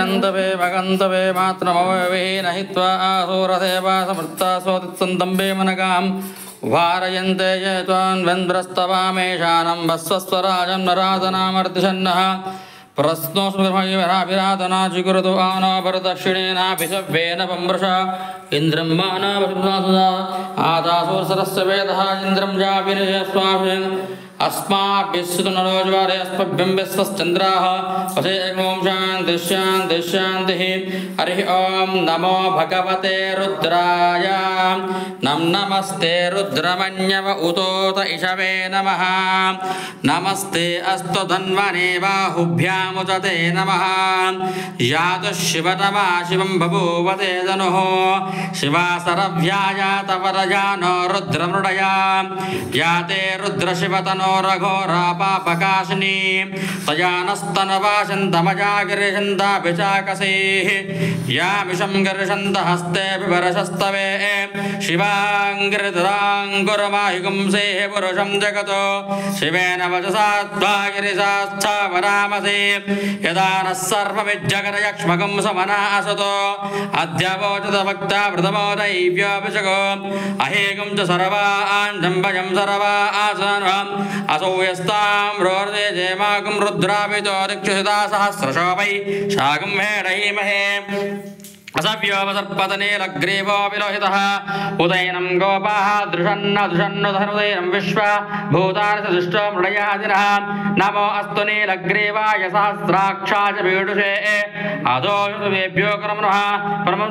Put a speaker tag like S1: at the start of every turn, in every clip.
S1: वीनन्तवे भगन्तवे मात्रमववेन हित्वा आसूरदेवा समृत्ता स्वोतित्सन्तम्बे मनगाम् वारयन्ते ये त्वान्वेन्द्रस्तवामेशानं वस्वस्वराजं नराधनामर्तिषन्नः प्रश्नोऽस्मभिराधना चिकुरुतु आनो भरदक्षिणेनाभिषव्येन पम्रष इन्द्रं मानवसुधा आदासूर्सरस्य वेदः इन्द्रं जाविनयस्वाभिन् अस्माभिस्सुतु नरोज्वारे अस्मभ्यं विश्वश्चन्द्राः वसे ॐ शान्तिः शान्तिः शान्तिः हरिः ॐ नमो भगवते रुद्राय नमस्ते रुद्रमन्यव उतोत इषवे नमः नमस्ते अस्तु धन्वने बाहुभ्यामुदते नमः यातु शिवतमा शिवं बभूवते धनुः शिवासरभ्यायातवरजानो रुद्रमृडया याते रुद्रशिवतनो रघोरापापकाशिनी तजानस्तनवाशन्तमजागिरिशन्ताभिचाकसीः यामिषं गिरिशन्त हस्ते विभरशस्तवे शिवाङ्गिरिधराङ्कुरमाहिगुंसेः पुरुषं जगतो शिवेन वचसा त्वागिरिशास्थावरामसे यदा नः सर्वमिज्जगरयक्ष्मकं समना असतो अद्यवोचत वक्ता प्रथमो दैव्योऽभिषको अहेगं च सर्वाञ्जम्भजं सर्वा आसनम् असौयस्तां रोर्दे जेमागं रुद्राभितो दिक्षुषिता सहस्रशो वै शागं हेडहीमहे असव्योपसर्पतनीलग्रीवो विलोहितः उदयनं गोपाः दृशन्नुधनुदयनं विश्वा भूतानि च दृष्टो मृडयादिनः नमो अस्तु नीलग्रीवाय सहस्राक्षाय पीडुषे अधोषुभ्यो कर्मणः परमं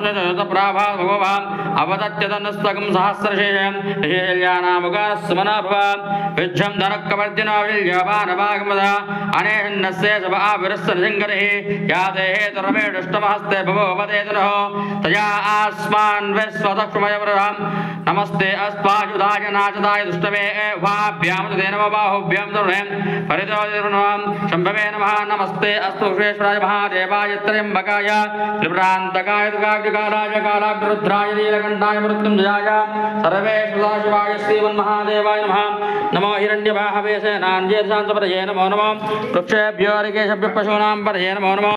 S1: भगवान् अवदत्यतनुस्तकं सहस्रशेषं ऋषेल्यानामुगानस्मना भव विज्झं धनकवर्जिनो विल्यवानवागमद अनेहन्नस्य शव आविरस्सनिङ्गरिः याते हेतुरमेडुष्टमहस्ते भवोपदेतनः तया आस्मान् विश्वदक्षमयवरहं नमस्ते अस्पायुधाय नाचदाय दुष्टवे वाभ्यां ते नमः बाहुभ्यां तरुणें परितोदिर्नमः शम्भवे नमः नमस्ते अस्तु विश्वेश्वराय महादेवाय त्र्यम्बकाय त्रिपुरान्तकाय दुर्गाग्निकालाय कालाग्निरुद्राय नीलकण्ठाय मृत्युञ्जयाय सर्वेश्वराय शिवाय श्रीमन्महादेवाय नमः नमो हिरण्यवाहवे सेनान्ये शान्तपरये नमो नमः वृक्षेभ्यो ऋकेशभ्यः पशूनां परये नमो नमः